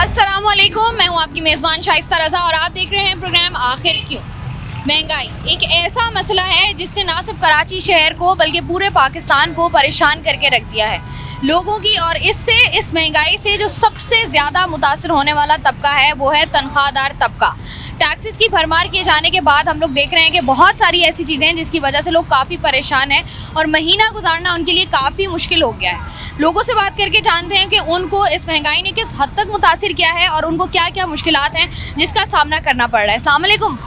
अस्सलाम वालेकुम, मैं हूं आपकी मेज़बान शाइस्ता रज़ा और आप देख रहे हैं प्रोग्राम आखिर क्यों। महंगाई एक ऐसा मसला है जिसने ना सिर्फ कराची शहर को बल्कि पूरे पाकिस्तान को परेशान करके रख दिया है लोगों की। और इस महंगाई से जो सबसे ज़्यादा मुतासर होने वाला तबका है वो है तनख्वाहदार तबका। टैक्सेस की भरमार किए जाने के बाद हम लोग देख रहे हैं कि बहुत सारी ऐसी चीज़ें हैं जिसकी वजह से लोग काफ़ी परेशान हैं और महीना गुजारना उनके लिए काफ़ी मुश्किल हो गया है। लोगों से बात करके जानते हैं कि उनको इस महंगाई ने किस हद तक मुतासिर किया है और उनको क्या क्या मुश्किलात हैं जिसका सामना करना पड़ रहा है। अस्सलाम वालेकुम,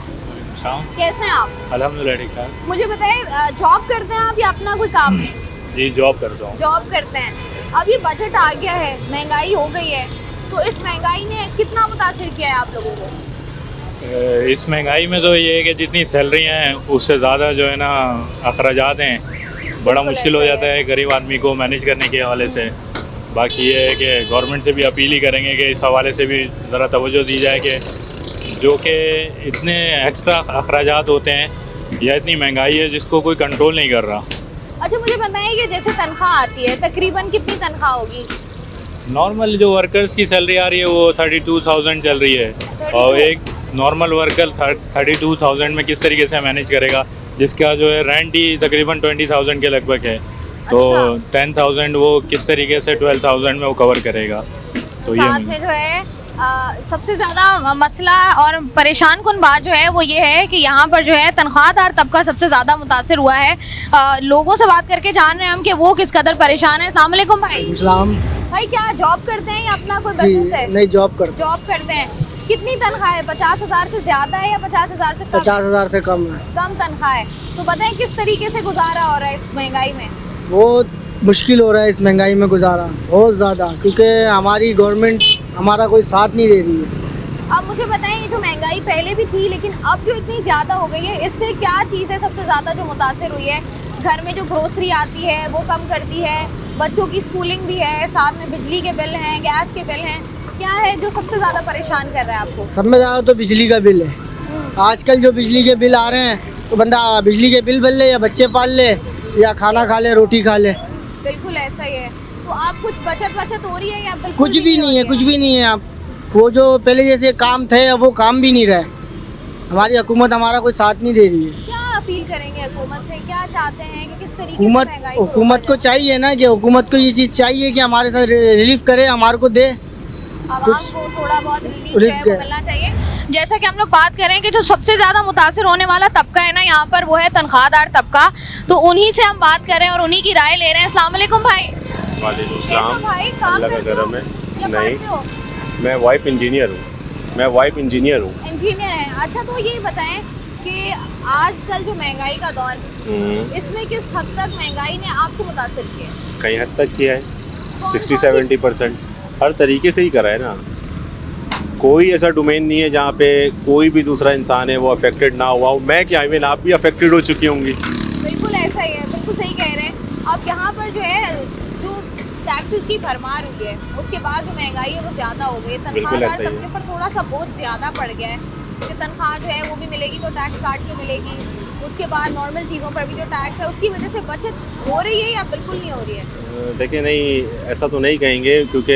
कैसे हैं आप? अल्हम्दुलिल्लाह ठीक ठाक। मुझे बताइए, जॉब करते हैं आप या अपना कोई काम है? जी जॉब करता हूँ। जॉब करते हैं। अब ये बजट आ गया है, महंगाई हो गई है, तो इस महंगाई ने कितना मुतासिर किया है आप लोगों को? इस महंगाई में तो ये है कि जितनी सैलरियाँ हैं उससे ज़्यादा जो है ना अखराजात हैं, बड़ा मुश्किल हो जाता है गरीब आदमी को मैनेज करने के हवाले से। बाकी ये है कि गवर्नमेंट से भी अपील ही करेंगे कि इस हवाले से भी ज़रा तवज्जो दी जाए कि जो कि इतने एक्स्ट्रा अखराजात होते हैं या इतनी महंगाई है जिसको कोई कंट्रोल नहीं कर रहा। अच्छा, मुझे बताइए कि जैसे तनख्वाह आती है, तकरीबन कितनी तनख्वाह होगी? नॉर्मल जो वर्कर्स की सैलरी आ रही है वो 32,000 चल रही है और एक नॉर्मल वर्कर 32,000 में किस तरीके से मैनेज करेगा, जिसका जो है रेंट ही तकरीबन 20,000 के लगभग है। तो 10,000 वो किस तरीके से 12,000 में वो कवर करेगा। तो साथ में जो है सबसे ज़्यादा मसला और परेशान कुन बात जो है वो ये है कि यहाँ पर जो है तनख्वाहदार तबका सबसे ज़्यादा मुतासिर हुआ है। लोगों से बात करके जान रहे हैं हम कि वो किस कदर परेशान है। अस्सलाम वालेकुम भाई। इस्लाम भाई, क्या जॉब करते हैं या अपना कोई बिजनेस है? नहीं, जॉब करते हैं। कितनी तनख्वाह है? 50,000 से ज़्यादा है या 50,000 से कम? 50,000 से कम है। कम तनख्वाह है। तो बताएं किस तरीके से गुजारा हो रहा है इस महंगाई में? बहुत मुश्किल हो रहा है इस महंगाई में गुजारा, बहुत ज़्यादा, क्योंकि हमारी गवर्नमेंट हमारा कोई साथ नहीं दे रही है। अब मुझे बताएं, ये जो महंगाई पहले भी थी लेकिन अब जो इतनी ज़्यादा हो गई है, इससे क्या चीज़ है सबसे ज़्यादा जो मुतासिर हुई है? घर में जो ग्रोसरी आती है वो कम करती है, बच्चों की स्कूलिंग भी है, साथ में बिजली के बिल हैं, गैस के बिल हैं। क्या है जो सबसे ज़्यादा परेशान कर रहा है आपको? सब में ज़्यादा तो बिजली का बिल है। आजकल जो बिजली के बिल आ रहे हैं तो बंदा बिजली के बिल भर ले या बच्चे पाल ले या खाना खा ले, रोटी खा ले। बिल्कुल ऐसा ही है। तो आप कुछ बचत हो रही है या बिल्कुल कुछ भी नहीं है, कुछ भी नहीं है। आप वो जो पहले जैसे काम थे अब वो काम भी नहीं रहे। हमारी हुकूमत हमारा कोई साथ नहीं दे रही है। क्या अपील करेंगे हुकूमत से? क्या चाहते हैं कि किस तरीके से महंगाई को हुकूमत को चाहिए ना कि हुकूमत को ये चीज़ चाहिए कि हमारे साथ रिलीफ करे, हमारे को दे, आवाम को थोड़ा बहुत रिलीफ मिलना चाहिए। जैसा कि हम लोग बात करें कि जो सबसे ज़्यादा मुतासिर होने वाला तबका है ना यहाँ पर वो है तनख्वाहदार तबका। तो उन्हीं से हम बात कर रहे हैं और उन्हीं की राय ले रहे हैं। अस्सलाम वालेकुम भाई। वालेकुम सलाम। भाई, काम अल्लाह का करते हो करम है। या नहीं, पढ़ते हो? मैं वाइफ इंजीनियर हूँ। इंजीनियर है। अच्छा, तो ये बताएं कि आजकल जो महंगाई का दौर है इसमें किस हद तक महंगाई ने आपको मुतासिर किया है? कई हद तक किया है, 60-70% हर तरीके से ही करा है ना। कोई ऐसा डोमेन नहीं है जहाँ पे कोई भी दूसरा इंसान है वो अफेक्टेड ना हुआ हो। मैं क्या, इवन आप भी अफेक्टेड हो चुकी होंगी। बिल्कुल ऐसा ही है, बिल्कुल सही कह रहे हैं। अब यहाँ पर जो है जो टैक्सेस की भरमार हुई है उसके बाद जो महंगाई है वो ज़्यादा हो गई है। तनख्वाहदार तबके पर थोड़ा सा बहुत ज़्यादा पड़ गया है कि तनख्वाह जो है वो भी मिलेगी तो टैक्स काट के मिलेगी। उसके बाद नॉर्मल चीज़ों पर भी जो टैक्स है उसकी वजह से बचत हो रही है या बिल्कुल नहीं हो रही है? देखिए, नहीं ऐसा तो नहीं कहेंगे क्योंकि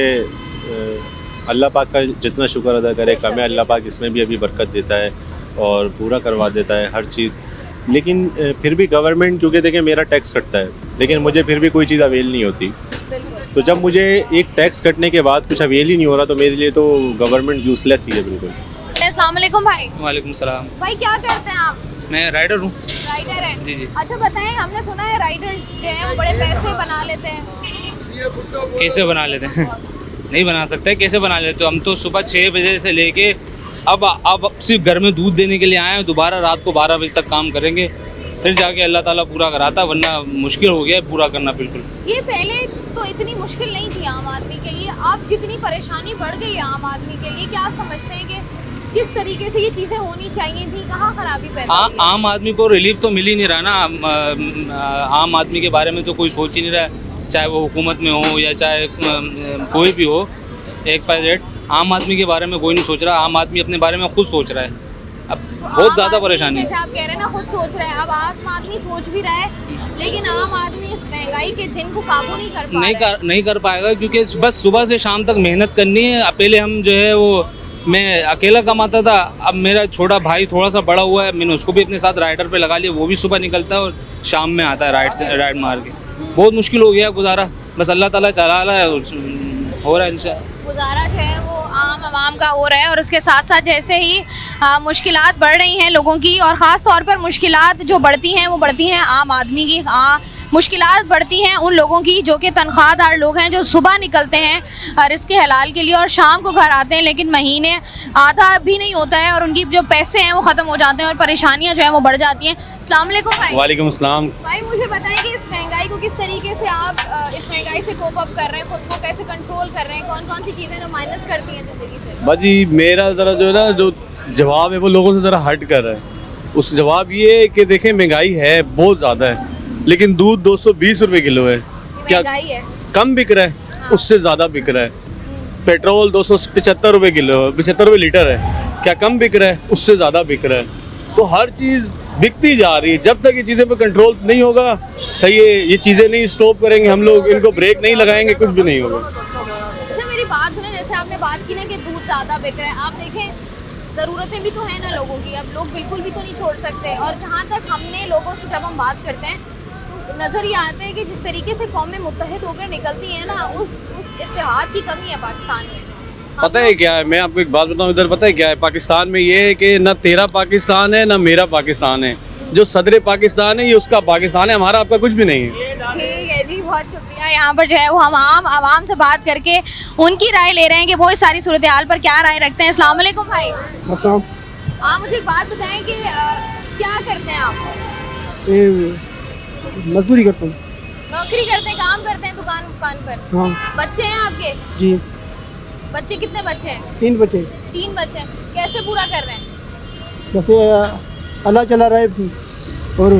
अल्लाह पाक का जितना शुक्र अदा करे कम है। अल्लाह पाक इसमें भी अभी बरकत देता है और पूरा करवा देता है हर चीज़। लेकिन फिर भी गवर्नमेंट, क्योंकि देखिए मेरा टैक्स कटता है लेकिन मुझे फिर भी कोई चीज़ अवेल नहीं होती। तो जब मुझे एक टैक्स कटने के बाद कुछ अवेल ही नहीं हो रहा तो मेरे लिए तो गवर्नमेंट यूजलेस ही है बिल्कुल। अस्सलाम वालेकुम भाई। वालेकुम सलाम। भाई, क्या करते हैं आप? मैं राइडर हूँ। राइडर हैं? जी। अच्छा बताएं, हमने सुना है राइडर्स जो हैं वो बड़े पैसे बना लेते हैं। कैसे बना लेते हैं? नहीं बना सकते। कैसे बना लेते हो? हम तो सुबह 6 बजे से लेके अब सिर्फ घर में दूध देने के लिए आए हैं। दोबारा रात को 12 बजे तक काम करेंगे, फिर जाके अल्लाह ताला पूरा कराता, वरना मुश्किल हो गया है पूरा करना। बिल्कुल, ये पहले तो इतनी मुश्किल नहीं थी आम आदमी के लिए, अब जितनी परेशानी बढ़ गई है आम आदमी के लिए, क्या समझते हैं कि किस तरीके से ये चीज़ें होनी चाहिए थी? कहाँ खराबी पैदा हुई है? आम आदमी को रिलीफ तो मिल ही नहीं रहा ना। आम आदमी के बारे में तो कोई सोच ही नहीं रहा है, चाहे वो हुकूमत में हो या चाहे कोई भी हो। एक 5 आम आदमी के बारे में कोई नहीं सोच रहा। आम आदमी अपने बारे में खुद सोच रहा है। अब बहुत ज़्यादा परेशानी जैसे है। आप कह रहे हैं ना, खुद सोच रहे हैं, अब आम आदमी सोच भी रहा है, लेकिन आम आदमी इस महंगाई के जिन को काबू नहीं कर पा रहा है। नहीं कर पाएगा, क्योंकि बस सुबह से शाम तक मेहनत करनी है। पहले हम जो है वो मैं अकेला कमाता था, अब मेरा छोटा भाई थोड़ा सा बड़ा हुआ है, मैंने उसको भी अपने साथ राइडर पे लगा लिया। वो भी सुबह निकलता है और शाम में आता है राइड मार के। बहुत मुश्किल हो गया गुजारा, बस अल्लाह ताला चला रहा है और हो रहा है इंशाल्लाह। गुजारा जो है वो आम आवाम का हो रहा है, और उसके साथ साथ जैसे ही मुश्किलात बढ़ रही हैं लोगों की, और ख़ास तौर पर मुश्किलात जो बढ़ती हैं वो बढ़ती हैं आम आदमी की। मुश्किलात बढ़ती हैं उन लोगों की जो कि तनख्वाहदार लोग हैं, जो सुबह निकलते हैं रिस्क के हलाल के लिए और शाम को घर आते हैं, लेकिन महीने आधा भी नहीं होता है और उनकी जो पैसे हैं वो ख़त्म हो जाते हैं और परेशानियां जो हैं वो बढ़ जाती हैं। अस्सलाम वालेकुम भाई। वालेकुम अस्सलाम। भाई मुझे बताएं कि इस महंगाई को किस तरीके से आप इस महंगाई से कोप अप कर रहे हैं, खुद को कैसे कंट्रोल कर रहे हैं, कौन कौन सी चीज़ें जो माइनस करती हैं ज़िंदगी से? बाजी मेरा ज़रा जो है ना, जो जवाब है वो लोगों से ज़रा हट कर रहा है। उस जवाब ये है कि देखें महंगाई है बहुत ज़्यादा है, लेकिन दूध 220 रुपये किलो है। क्या महंगाई है? कम बिक रहा है? उससे ज़्यादा बिक रहा है। पेट्रोल 275 रुपये किलो, 75 रुपये लीटर है। क्या कम बिक रहा है? उससे ज़्यादा बिक रहा है। तो हर चीज़ बिकती जा रही है। जब तक ये चीज़ें पे कंट्रोल नहीं होगा, सही है, ये चीज़ें नहीं स्टॉप करेंगे हम लोग, इनको ब्रेक नहीं लगाएंगे, कुछ भी नहीं होगा। अच्छा मेरी बात सुने, जैसे आपने बात की ना कि दूध ज़्यादा बिक रहा है, आप देखें ज़रूरतें भी तो हैं ना लोगों की, अब लोग बिल्कुल भी तो नहीं छोड़ सकते। और जहाँ तक हमने लोगों से जब हम बात करते हैं तो नज़र ये आता है कि जिस तरीके से कौमें मुत्तहिद होकर निकलती हैं ना, उस इत्तेहाद की कमी है पाकिस्तान में। पता है क्या है, मैं आपको एक बात बताऊं, इधर पता है क्या है, पाकिस्तान में ये है कि ना तेरा पाकिस्तान है ना मेरा पाकिस्तान है। जो सदर पाकिस्तान है ये उसका पाकिस्तान है, हमारा आपका कुछ भी नहीं है। ठीक है जी, बहुत शुक्रिया। यहाँ पर जो है वो हम आम आवाम से बात करके उनकी राय ले रहे हैं कि वो इस सारी सूरत हाल पर क्या राय रखते हैं। अस्सलाम वालेकुम भाई। आप मुझे एक बात बताएं कि क्या करते हैं आप? मजदूरी करता हूँ। नौकरी करते हैं, काम करते हैं दुकान पर? हाँ बच्चे हैं आपके? जी, बच्चे कितने बच्चे हैं? 3 बच्चे। 3 बच्चे हैं। कैसे पूरा कर रहे हैं? जैसे अल्लाह चला रहा है और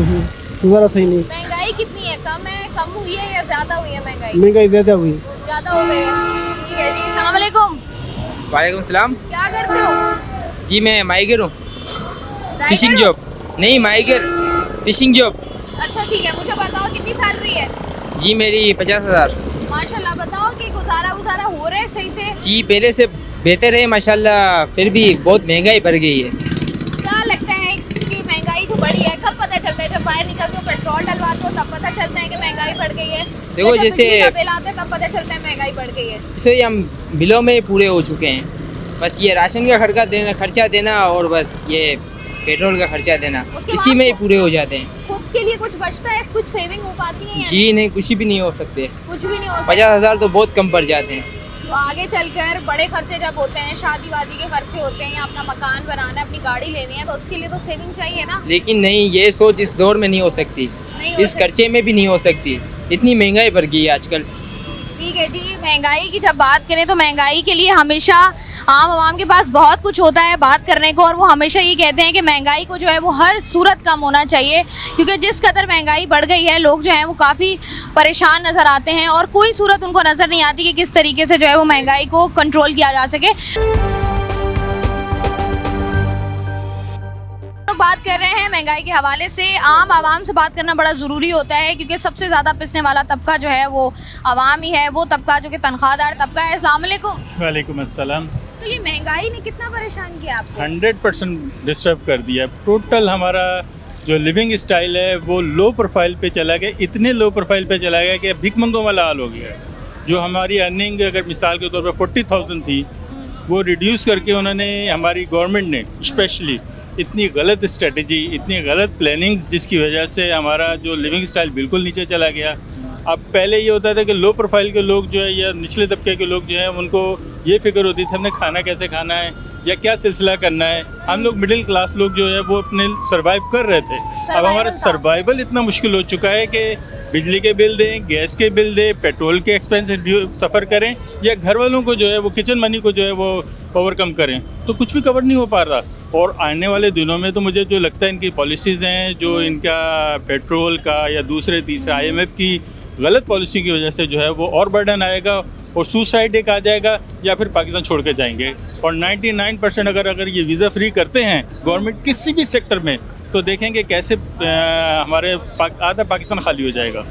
गुजारा सही नहीं। महंगाई कितनी है? कम हुई है या ज्यादा हुई है महंगाई? महंगाई ज़्यादा हुई। ज्यादा हो गई है। ठीक है जी, अस्सलाम वालेकुम। वालेकुम सलाम। क्या करते हो? जी मैं माइगर हूँ, ड्राइवर फिशिंग हो? जॉब। नहीं माइगर, फिशिंग जॉब। अच्छा ठीक है, मुझे बताओ कितनी सैलरी है? जी मेरी 50,000। माशाल्लाह। बताओ कि गुजारा हो रहा है सही से? जी पहले से बेहतर है माशाल्लाह, फिर भी बहुत महंगाई बढ़ गई है। क्या लगता है कि महंगाई जो बढ़ी है, कब पता चलता है? जब बाहर निकलते हो, पेट्रोल डलवाते हो, तब पता चलता है कि महंगाई बढ़ गई है? देखो या जब जैसे- बिजली का बिल आता है तब पता चलता है महंगाई बढ़ गई है? इससे हम बिलों में पूरे हो चुके हैं। बस ये राशन का खर्चा देना और बस ये पेट्रोल का खर्चा देना, उसके इसी बाद में ही पूरे हो जाते हैं। खुद के लिए कुछ बचता है? कुछ सेविंग हो पाती है या जी नहीं, कुछ भी नहीं हो सकते। कुछ भी नहीं हो सकता? 50,000 तो बहुत कम पड़ जाते हैं। तो आगे चलकर बड़े खर्चे जब होते हैं, शादी वादी के खर्चे होते हैं, या अपना मकान बनाना है, अपनी गाड़ी लेनी है, तो उसके लिए तो सेविंग चाहिए ना? लेकिन नहीं, ये सोच इस दौर में नहीं हो सकती, नहीं हो इस सकती। खर्चे में भी नहीं हो सकती। इतनी महंगाई बढ़ गई है आजकल। ठीक है जी, महंगाई की जब बात करें तो महंगाई के लिए हमेशा आम आवाम के पास बहुत कुछ होता है बात करने को, और वो हमेशा ये कहते हैं कि महंगाई को जो है वो हर सूरत कम होना चाहिए, क्योंकि जिस कदर महंगाई बढ़ गई है लोग जो हैं वो काफ़ी परेशान नज़र आते हैं और कोई सूरत उनको नज़र नहीं आती कि किस तरीके से जो है वो महंगाई को कंट्रोल किया जा सके। बात कर रहे हैं महंगाई के हवाले से। आम आवाम से बात करना बड़ा ज़रूरी होता है, क्योंकि सबसे ज़्यादा पिसने वाला तबका जो है वो आवाम ही है, वो तबका जो कि तनख्वाहदार तबका है। अस्सलाम वालेकुम। वालेकुम अस्सलाम। तो ये महंगाई ने कितना परेशान किया आपको? 100% डिस्टर्ब कर दिया। टोटल हमारा जो लिविंग स्टाइल है वो लो प्रोफाइल पे चला गया, इतने लो प्रोफाइल पे चला गया कि भिख मंगों वाला हाल हो गया है। जो हमारी अर्निंग अगर मिसाल के तौर पर 40,000 थी, वो रिड्यूस करके उन्होंने, हमारी गवर्नमेंट ने स्पेशली इतनी गलत स्ट्रेटजी, इतनी गलत प्लानिंग्स, जिसकी वजह से हमारा जो लिविंग स्टाइल बिल्कुल नीचे चला गया। अब पहले ये होता था कि लो प्रोफाइल के लोग जो है या निचले तबके के लोग जो हैं उनको ये फिक्र होती थी हमने खाना कैसे खाना है या क्या सिलसिला करना है। हम लोग मिडिल क्लास लोग जो है वो अपने सर्वाइव कर रहे थे। अब हमारा सर्वाइवल इतना मुश्किल हो चुका है कि बिजली के बिल दें, गैस के बिल दें, पेट्रोल के एक्सपेंस सफ़र करें, या घर वालों को जो है वो किचन मनी को जो है वो ओवरकम करें, तो कुछ भी कवर नहीं हो पा रहा। और आने वाले दिनों में तो मुझे जो लगता है इनकी पॉलिसीज़ हैं, जो इनका पेट्रोल का या दूसरे तीसरे IMF की गलत पॉलिसी की वजह से जो है वो और बर्डन आएगा और सुसाइड एक आ जाएगा या फिर पाकिस्तान छोड़ के जाएंगे। और 99% अगर ये वीज़ा फ्री करते हैं गवर्नमेंट किसी भी सेक्टर में, तो देखेंगे कैसे हमारे आधा पाकिस्तान खाली हो जाएगा।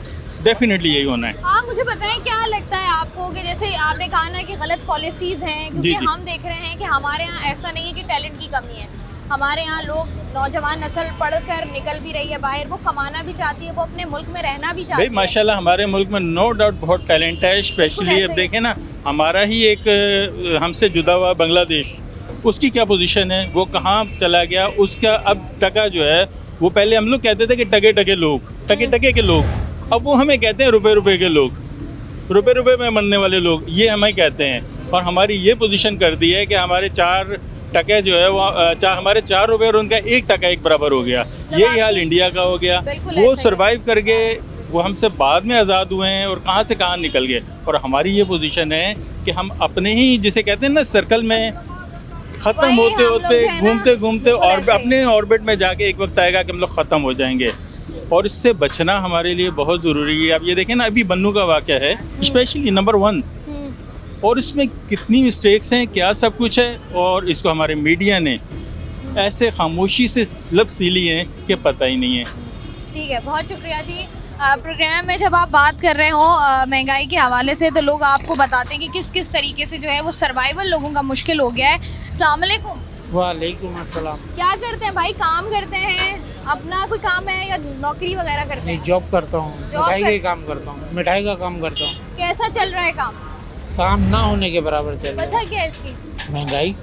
डेफिनेटली यही होना है। आप मुझे बताएं क्या लगता है आपको कि जैसे आपने कहा ना कि गलत पॉलिसीज़ हैं, क्योंकि जी, जी। हम देख रहे हैं कि हमारे यहाँ ऐसा नहीं है कि टैलेंट की कमी है। हमारे यहाँ लोग, नौजवान नस्ल पढ़कर निकल भी रही है बाहर, वो कमाना भी चाहती है, वो अपने मुल्क में रहना भी चाहती भाई है। माशाल्लाह हमारे मुल्क में नो डाउट बहुत टैलेंट है। स्पेशली ऐसे अब ही। देखें ना, हमारा ही एक हमसे जुदा हुआ बांग्लादेश, उसकी क्या पोजीशन है, वो कहाँ चला गया, उसका अब टका जो है, वो पहले हम लोग कहते थे कि टके टके लोग, टके टके के लोग, अब वो हमें कहते हैं रुपए रुपए के लोग, रुपए रुपए में मरने वाले लोग, ये हमें कहते हैं। और हमारी ये पोजीशन कर दी है कि हमारे 4 टके जो है वो हमारे 4 रुपए और उनका 1 टका एक बराबर हो गया। यही हाल इंडिया का हो गया। बिल्कुल वो ऐसा ही है। सरवाइव कर गए, वो हमसे बाद में आज़ाद हुए हैं और कहाँ से कहाँ निकल गए। और हमारी ये पोजीशन है कि हम अपने ही, जिसे कहते हैं ना, सर्कल में ख़त्म वही होते हम लोग होते हैं ना, घूमते घूमते बिल्कुल और ऐसे ही। अपने ऑर्बिट में जाके एक वक्त आएगा कि हम लोग ख़त्म हो जाएंगे। और इससे बचना हमारे लिए बहुत ज़रूरी है। अब ये देखें ना, अभी बन्नू का वाक़या है, स्पेशली नंबर 1, और इसमें कितनी मिस्टेक्स हैं, क्या सब कुछ है, और इसको हमारे मीडिया ने ऐसे खामोशी से लफ्ज़ सी लिए हैं कि पता ही नहीं है। ठीक है, बहुत शुक्रिया जी। प्रोग्राम में जब आप बात कर रहे हो महंगाई के हवाले से, तो लोग आपको बताते हैं कि किस किस तरीके से जो है वो सर्वाइवल लोगों का मुश्किल हो गया है। अस्सलाम वालेकुम। वालेकुम अस्सलाम। क्या करते हैं भाई? काम करते हैं, अपना कोई काम है या नौकरी वगैरह करते नहीं, हैं? जॉब करता हूँ, जॉब मिठाई का कर- ही काम करता हूँ, मिठाई का काम करता हूँ। कैसा चल रहा है काम? काम ना होने के बराबर चल रहा वजह क्या है इसकी? है। महंगाई।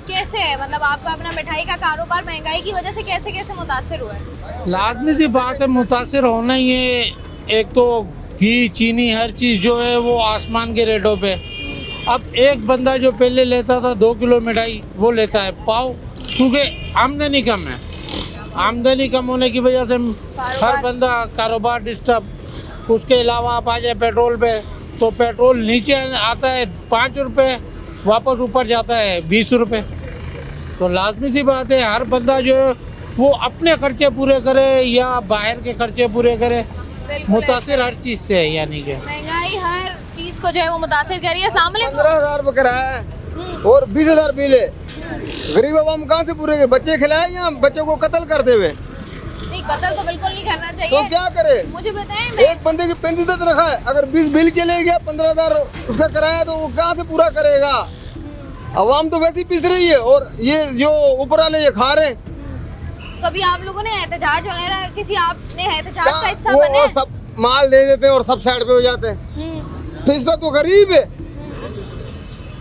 कैसे है, मतलब आपका अपना मिठाई का कारोबार महंगाई की वजह से कैसे कैसे मुतासिर हुआ है? लाजमी सी बात है, मुतासिर होना ही है। एक तो घी, चीनी, हर चीज़ जो है वो आसमान के रेटों पे। अब एक बंदा जो पहले लेता था 2 किलो मिठाई, वो लेता है पाव, क्योंकि आमदनी कम है। आमदनी कम होने की वजह से हर बंदा कारोबार डिस्टर्ब। उसके अलावा आप आ जाए पेट्रोल पे, तो पेट्रोल नीचे आता है 5 रुपये, वापस ऊपर जाता है 20 रुपये। तो लाजमी सी बात है, हर बंदा जो है वो अपने खर्चे पूरे करे या बाहर के खर्चे पूरे करे। बिल्कुल मुतासिर ऐसे। हर चीज़ से है, यानी कि महंगाई हर चीज को जो है वो मुतासिर कर रही है। अस्सलाम वालेकुम। 15,000 रुपये किराया है और 20,000 बिल है। गरीब आवाम कहाँ से पूरे बच्चे खिलाए या बच्चों को कत्ल करते हुए? नहीं, कत्ल तो बिल्कुल नहीं करना तो चाहिए। क्या करे? मुझे बताएं, मैं एक बंदे की 35 रखा है, अगर 20 बिल चले गया 15,000 उसका किराया, तो वो कहाँ से पूरा करेगा? आवाम तो वैसे ही पिस रही है और ये जो ऊपर वाले ये खा रहे हैं। कभी आप लोगों ने एहतजाज वगैरह, किसी आपने एहतजाज का हिस्सा वो बने? सब माल दे देते हैं और सब साइड पे हो जाते हैं। हम्म, तो इसका तो गरीब है,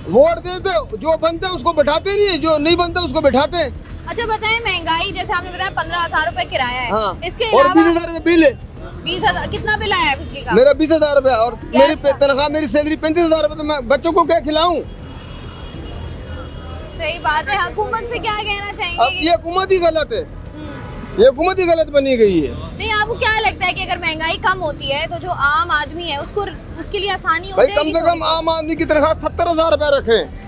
वोट देते, जो बनते उसको बैठाते नहीं है, जो नहीं बनता उसको बैठाते हैं। अच्छा बताएं, महंगाई जैसे आपने बताया 15,000 रुपए किराया है, हाँ, इसके और अलावा 20,000 रुपये बिल है। 20,000 कितना बिल आया है बिजली का? मेरा 20,000 रुपया और गैस मेरी का? तनख्वाह, मेरी सैलरी 35,000 रुपये, तो मैं बच्चों को क्या खिलाऊं? सही बात है। हुकूमत से क्या कहना अब चाहेंगे? ये हुकूमत ही गलत है, हम्म, ये हुकूमत ही गलत बनी गई है। नहीं, आपको क्या लगता है कि अगर महंगाई कम होती है तो जो आम आदमी है उसको, उसके लिए आसानी हो भाई जाएगी? कम से कम आम आदमी की तनख्वाह 70,000 रुपये रखें।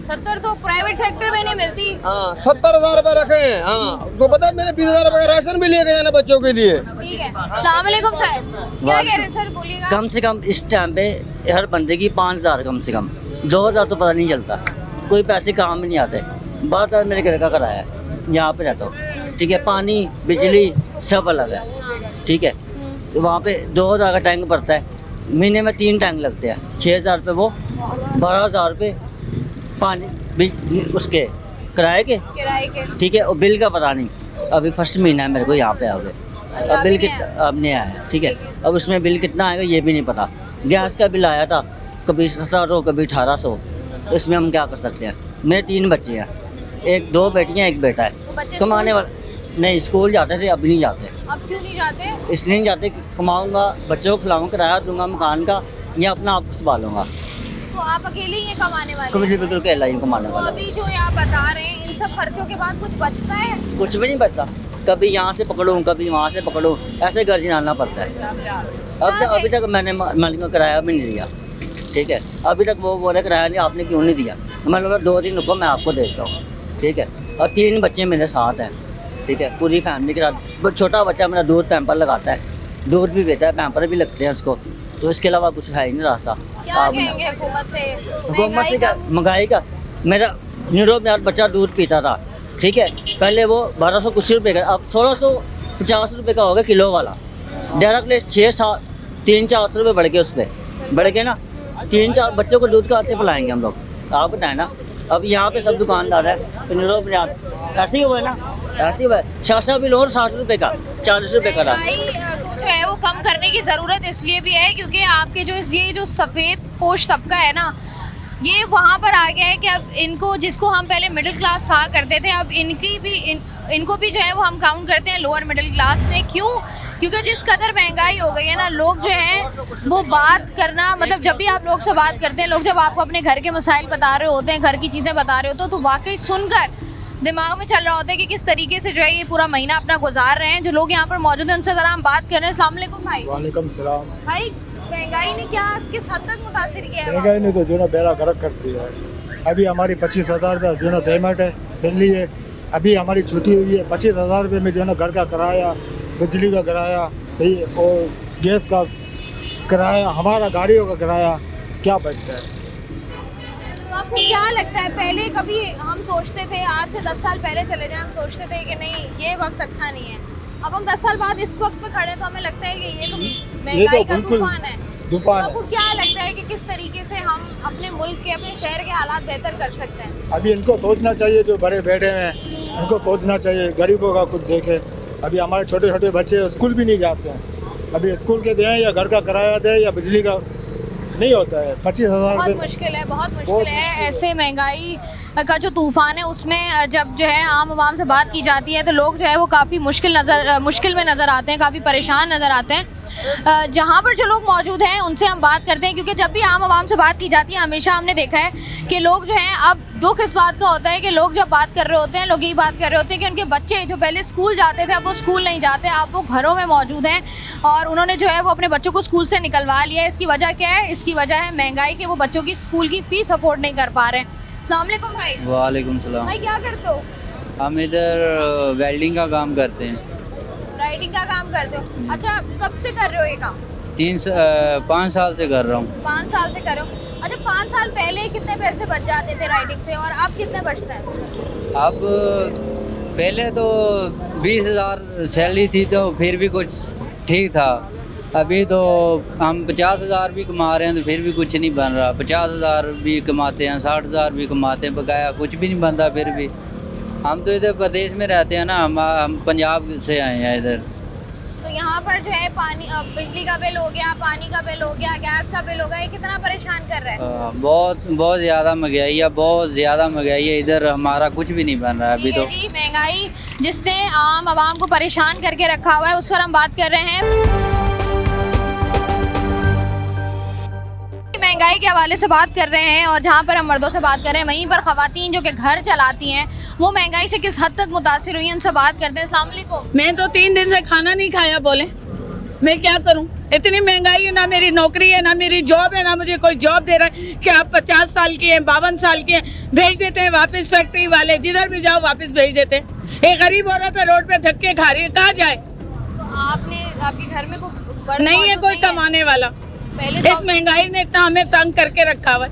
70 तो प्राइवेट सेक्टर में नहीं मिलती। हाँ, 70,000 रुपये रखें। हाँ, तो पता है मैंने 20,000 रुपये का राशन भी ले गया ना बच्चों के लिए। ठीक है। अस्सलाम वालेकुम सर, क्या कह रहे हैं सर, बोलिएगा। कम से कम इस टाइम पे हर बंदे की 5,000 कम से कम, 2,000 तो पता नहीं चलता, कोई पैसे काम में नहीं आते। 12,000 मेरे घर का किराया है, यहाँ पे रहता हूँ, ठीक है। पानी, बिजली सब अलग है, ठीक है। तो वहाँ पे 2,000 का टैंक पड़ता है, महीने में 3 टैंक लगते हैं, 6,000 रुपये वो, 12,000 रुपये पानी उसके किराए के, ठीक है। और बिल का पता नहीं, अभी फर्स्ट महीना है मेरे को यहाँ पे आगे, अब बिल कितना अब नहीं आया, ठीक है। अब उसमें बिल कितना आएगा ये भी नहीं पता। गैस का बिल आया था कभी 1700 कभी 1800, तो इसमें हम क्या कर सकते हैं। मेरे 3 बच्चे हैं, 2 बेटियाँ 1 बेटा है। कमाने वाला नहीं, स्कूल जाते थे, अब नहीं जाते। अब क्यों नहीं जाते? इसलिए नहीं जाते कि कमाऊँगा, बच्चों को खिलाऊँगा, किराया दूंगा मकान का, या अपना आप संभालूँगा। तो आप अकेले ही हैं कमाने वाले? कभी बिल्कुल अकेला ही कमाने तो वाला, अभी जो आप बता रहे हैं, इन सब खर्चों के बाद कुछ बचता है? कुछ भी नहीं बचता। कभी यहाँ से पकड़ूँ, कभी वहाँ से पकड़ूँ, ऐसे घर जिलाना पड़ता है। अभी तक मैंने मालिक का किराया भी नहीं दिया, ठीक है। अभी तक वो बोले किराया नहीं, आपने क्यों नहीं दिया? मैंने बोला 2 दिन रुको, मैं आपको देता हूँ, ठीक है। और 3 बच्चे मेरे साथ हैं, ठीक है, पूरी फैमिली के साथ। छोटा बच्चा मेरा दूध पैम्पर लगाता है, दूध भी देता है, पैम्पर भी लगते हैं उसको, तो इसके अलावा कुछ है ही नहीं रास्ता। क्या कहेंगे हुकूमत से? हुकूमत से क्या महंगाई का, मेरा नीरो में बच्चा दूध पीता था, ठीक है, पहले वो 1200 कुछ रुपये का, अब 1650 रुपये का हो गया किलो वाला। डायरेक्टली 300-400 रुपये बढ़ गए, उस पर बढ़ गए ना। 3-4 बच्चों को दूध कहाँ से पिलाएंगे हम लोग, आप बताएं ना। अब यहाँ पे सब दुकानदार है तो नीरो में ऐसे ही हुआ है ना, ऐसे ही हुआ है। शाशा भी लो 60 रुपये का, 40 रुपये का। महंगाई को जो है वो कम करने की ज़रूरत इसलिए भी है क्योंकि आपके ये जो सफ़ेद पोश तबका है ना, ये वहाँ पर आ गया है कि अब इनको, जिसको हम पहले मिडिल क्लास कहा करते थे, अब इनको भी जो है वो हम काउंट करते हैं लोअर मिडिल क्लास में। क्यों? क्योंकि जिस कदर महंगाई हो गई है ना, लोग जो हैं वो बात करना, मतलब जब भी आप लोग से बात करते हैं, लोग जब आपको अपने घर के मसाइल बता रहे होते हैं, घर की चीज़ें बता रहे होते हैं, तो वाकई सुनकर दिमाग में चल रहा होता है कि किस तरीके से जो है ये पूरा महीना अपना गुजार रहे हैं। जो लोग यहाँ पर मौजूद हैं उनसे ज़रा हम बात कर रहे हैं। अस्सलाम वालेकुम भाई। वालेकुम सलाम। भाई, महंगाई ने क्या किस हद तक मुतासिर किया है? महंगाई ने तो जो ना बेड़ा गर्क कर दिया है। अभी हमारी 25,000 रुपये जो ना पेमेंट है, सैलरी है, अभी हमारी छुट्टी हुई है। 25,000 रुपये में जो है ना घर का किराया, बिजली का किराया और गैस का किराया, हमारा गाड़ियों का किराया, क्या बचता है? तो आपको क्या लगता है, पहले कभी हम सोचते थे, आज से 10 साल पहले चले जाएं, हम सोचते थे कि नहीं ये वक्त अच्छा नहीं है, अब हम 10 साल बाद इस वक्त पे खड़े हैं तो हमें लगता है कि ये तो महंगाई का तूफान है। तो आपको क्या लगता है कि किस तरीके से हम अपने मुल्क के, अपने शहर के हालात बेहतर कर सकते हैं? अभी इनको सोचना चाहिए, जो बड़े बैठे हैं इनको सोचना चाहिए, गरीबों का कुछ देखे। अभी हमारे छोटे छोटे बच्चे स्कूल भी नहीं जाते हैं, अभी स्कूल के दें या घर का किराया दें या बिजली का नहीं होता है। 25,000 बहुत मुश्किल है, बहुत मुश्किल है। ऐसे महंगाई का जो तूफ़ान है उसमें जब जो है आम आवाम से बात की जाती है तो लोग जो है वो काफ़ी मुश्किल में नज़र आते हैं, काफ़ी परेशान नज़र आते हैं। जहाँ पर जो लोग मौजूद हैं उनसे हम बात करते हैं, क्योंकि जब भी आम आवाम से बात की जाती है हमेशा हमने देखा है कि लोग जो हैं, अब दुख इस बात का होता है कि लोग जब बात कर रहे होते हैं, लोग यही बात कर रहे होते हैं कि उनके बच्चे जो पहले स्कूल जाते थे अब वो स्कूल नहीं जाते, अब वो घरों में मौजूद हैं और उन्होंने जो है वो अपने बच्चों को स्कूल से निकलवा लिया है। इसकी वजह क्या है? इसकी वजह है महंगाई, कि वो बच्चों की स्कूल की फ़ीस अफोर्ड नहीं कर पा रहे हैं। अस्सलाम वालेकुम भाई। वालेकुम सलाम। भाई क्या करते हो? हम इधर वेल्डिंग का काम करते हैं। राइटिंग का काम करते हो? अच्छा, कब से कर रहे हो ये काम? 5 साल से कर रहा हूँ। 5 साल से करो। अच्छा, 5 साल पहले कितने पैसे बच जाते थे राइटिंग से और अब कितने बचते हैं? अब पहले तो 20,000 सैलरी थी तो फिर भी कुछ ठीक था। अभी तो हम 50,000 भी कमा रहे हैं तो फिर भी कुछ नहीं बन रहा। 50,000 भी कमाते हैं, 60,000 भी कमाते हैं, बकाया कुछ भी नहीं बनता। फिर भी हम तो इधर प्रदेश में रहते हैं ना, हम पंजाब से आए हैं इधर। तो यहाँ पर जो है पानी, बिजली का बिल हो गया, पानी का बिल हो गया, गैस का बिल हो गया, ये कितना परेशान कर रहा है? बहुत ज़्यादा महंगाई है, बहुत ज़्यादा महंगाई है। इधर हमारा कुछ भी नहीं बन रहा है अभी तो। जी, महंगाई जिसने आम आवाम को परेशान करके रखा हुआ है उस पर हम बात कर रहे हैं। महंगाई के हवाले से बात कर रहे हैं और जहाँ पर हम मर्दों से बात कर रहे हैं वहीं पर ख़वातीन जो कि घर चलाती हैं वो महंगाई से किस हद तक मुतासिर हुई हैं, उनसे बात करते हैं। अस्सलाम वालेकुम। मैं तो 3 दिन से खाना नहीं खाया, बोले मैं क्या करूं? इतनी महंगाई है, ना मेरी नौकरी है, ना मेरी जॉब है, ना मुझे कोई जॉब दे रहा है कि आप 50 साल की हैं, 52 साल की हैं, भेज देते हैं वापस फैक्ट्री वाले, जिधर भी जाओ वापस भेज देते हैं। एक गरीब औरत है रोड पे धक्के खा रही है, कहाँ जाए? तो आपके घर में नहीं है कोई कमाने वाला। इस महंगाई ने इतना हमें तंग करके रखा हुआ है।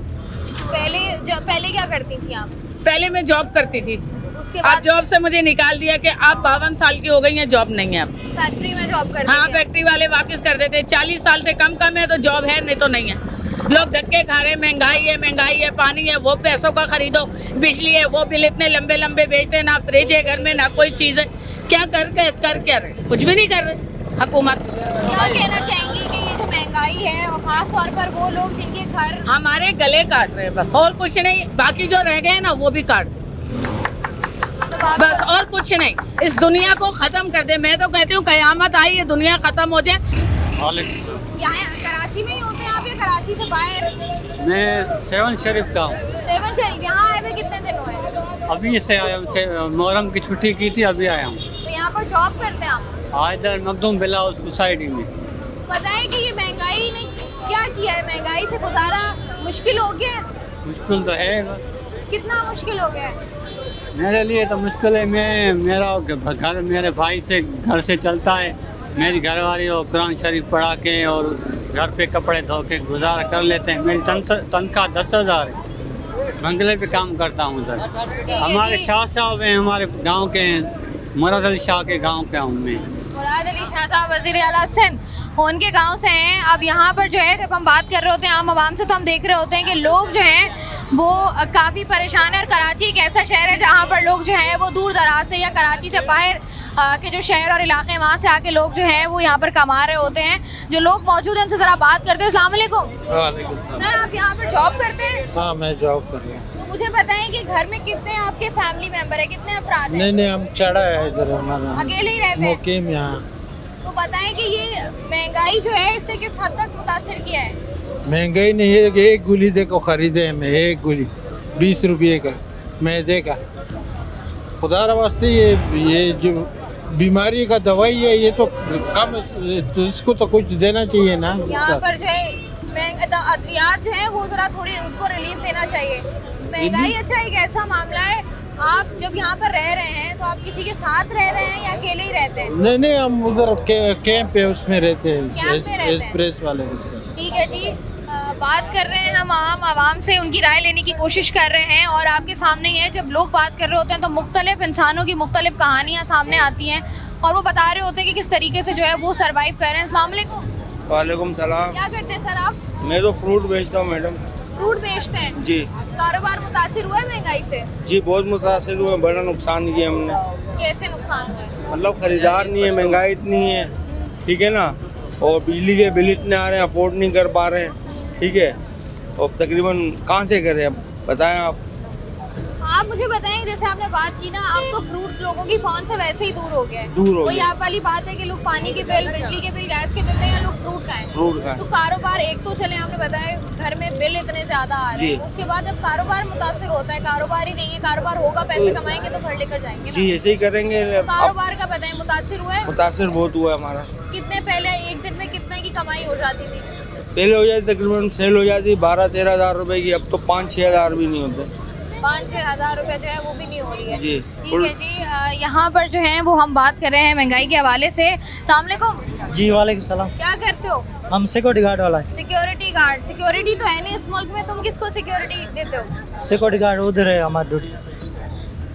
पहले क्या करती थी आप? पहले मैं जॉब करती थी, उसके बाद जॉब से मुझे निकाल दिया कि आप 52 साल की हो गई हैं, जॉब नहीं है अब। फैक्ट्री में जॉब करती हाँ, फैक्ट्री वाले वापस कर देते। 40 साल से कम है तो जॉब है, नहीं तो नहीं है। लोग धक्के खा रहे हैं, महंगाई है, पानी है, वो पैसों का खरीदो, बिजली है, वो बिल इतने लंबे लंबे भेजते हैं, ना फ्रिज है घर में, ना कोई चीज़ है। क्या कर क्या रहे? कुछ भी नहीं कर रहे हुकूमत। क्या कहना चाहेंगी कि ये जो महंगाई है और खास तौर पर वो लोग जिनके घर हमारे गले काट रहे हैं, बस और कुछ नहीं। बाकी जो रह गए ना वो भी काट दे, बस और कुछ नहीं। इस दुनिया को खत्म कर दे। मैं तो कहती हूँ कयामत आई, ये दुनिया खत्म हो जाए। यहाँ कराची में ही होते हैं आप या कराची से बाहर? मैं सेवन शरीफ का हूँ। सेवन शरीफ। यहाँ आए हुए कितने दिन हुए? अभी से आया हूँ, मुहर्रम की छुट्टी की थी, अभी आया हूँ। तो यहाँ पर जॉब करते हैं आप? इधर मखदूम बिला सोसाइटी में। पता है कि ये महंगाई ने क्या किया है? महंगाई से गुजारा मुश्किल हो गया है? मुश्किल तो है। कितना मुश्किल हो गया है? मेरे लिए तो मुश्किल है। मेरा घर मेरे भाई से घर से चलता है। मेरी घरवाली और कुरान शरीफ पढ़ा के और घर पे कपड़े धो के गुजारा कर लेते हैं। मेरी तनख्वाह 10,000 है। बंगले पे काम करता हूँ उधर। हमारे शाह साहब हैं, हमारे गांव के हैं, मुराद अली शाह के गांव के उनमें। मुराद अली शाह साहब वज़ीर आला सिंध, उनके गांव से हैं। अब यहाँ पर जो है जब हम बात कर रहे होते हैं आम आवाम से, तो हम देख रहे होते हैं कि लोग जो हैं वो काफ़ी परेशान है। और कराची एक ऐसा शहर है जहाँ पर लोग जो है वो दूर दराज से या कराची से बाहर के जो शहर और इलाके हैं वहाँ से आके लोग जो हैं वो यहाँ पर कमा रहे होते हैं। जो लोग मौजूद हैं उनसे ज़रा बात करते हैं। अस्सलाम वालेकुम सर, आप यहाँ पर जॉब करते हैं? हाँ, मैं जॉब कर रहा हूँ। तो मुझे बताएं कि घर में कितने आपके फैमिली मेंबर है, कितने अफराद हैं? नहीं, हम चढ़ा है इधर हमारा, अकेले ही रहते हैं? मुकीम यहाँ। तो बताएं कि ये महंगाई जो है इसने किस हद तक मुतासिर किया है? महंगाई नहीं है, एक गोली देखो खरीदे हमें, एक गोली 20 रुपये का मैदे का। खुदा वास्ते ये जो बीमारी का दवाई है ये तो कम, तो इसको तो कुछ देना चाहिए ना। यहाँ पर जो है अद्वियात जो है वो जरा थोड़ी उनको रिलीफ देना चाहिए। महंगाई अच्छा एक ऐसा मामला है, आप जब यहाँ पर रह रहे हैं तो आप किसी के साथ रह रहे हैं या अकेले ही रहते हैं? नहीं, हम उधर कैंप है उसमें रहते हैं, कैंप में रहते हैं? एक्सप्रेस वाले के साथ। ठीक है जी, बात कर रहे हैं हम आम आवाम से, उनकी राय लेने की कोशिश कर रहे हैं। और आपके सामने ही है, जब लोग बात कर रहे होते हैं तो मुख्तलिफ इंसानों की मुख्तलिफ कहानियाँ सामने आती हैं और वो बता रहे होते हैं कि किस तरीके से जो है वो सर्वाइव कर रहे हैं। अस्सलाम वालेकुम। वालेकुम सलाम। क्या करते हैं सर आप? मैं तो फ्रूट बेचता हूँ मैडम। फ्रूट बेचते हैं जी। कारोबार मुतासिर हुआ है महंगाई से? जी बहुत मुतासिर हुए, बड़ा नुकसान किया हमने। कैसे नुकसान हुआ है? मतलब खरीदार नहीं है, महंगाई इतनी है, ठीक है ना, और बिजली के बिल इतने आ रहे हैं, अफोर्ड नहीं कर पा रहे हैं, ठीक है। और तकरीबन कहाँ से करें अब, बताएं आप। आप मुझे बताएं, जैसे आपने बात की ना, अब तो फ्रूट लोगों की पहुंच से वैसे ही दूर हो गया है। दूर हो वही गया। आप वाली बात है कि लोग पानी के बिल, बिजली के बिल, गैस के बिल दें या लोग फ्रूट खाएं। फ्रूट खाएं। तो कारोबार एक तो चले, आपने बताया घर में बिल इतने ज्यादा आ रहे हैं, उसके बाद जब कारोबार मुतासिर होता है, कारोबार ही नहीं है, कारोबार होगा, पैसे कमाएंगे तो घर लेकर जाएंगे ना। जी ऐसे ही करेंगे। तो कारोबार का बताएं, मुतासिर हुआ है? मुतासिर बहुत हुआ है हमारा। कितने पहले एक दिन में कितने की कमाई हो जाती थी? पहले हो जाती तकरीबन सेल हो जाती 12-13 हज़ार रुपए की, अब तो 5-6 हज़ार भी नहीं होते। 5-6 हज़ार रुपये जो है वो भी नहीं हो रही है। जी ठीक है जी, यहाँ पर जो है वो हम बात कर रहे हैं महंगाई के हवाले से। अस्सलाम वालेकुम। जी वालेकुम सलाम। क्या करते हो? हम सिक्योरिटी गार्ड वाला है। Security guard. सिक्योरिटी तो है नहीं इस मुल्क में, तुम किसको सिक्योरिटी देते हो? सिक्योरिटी गार्ड उधर है हमारी ड्यूटी,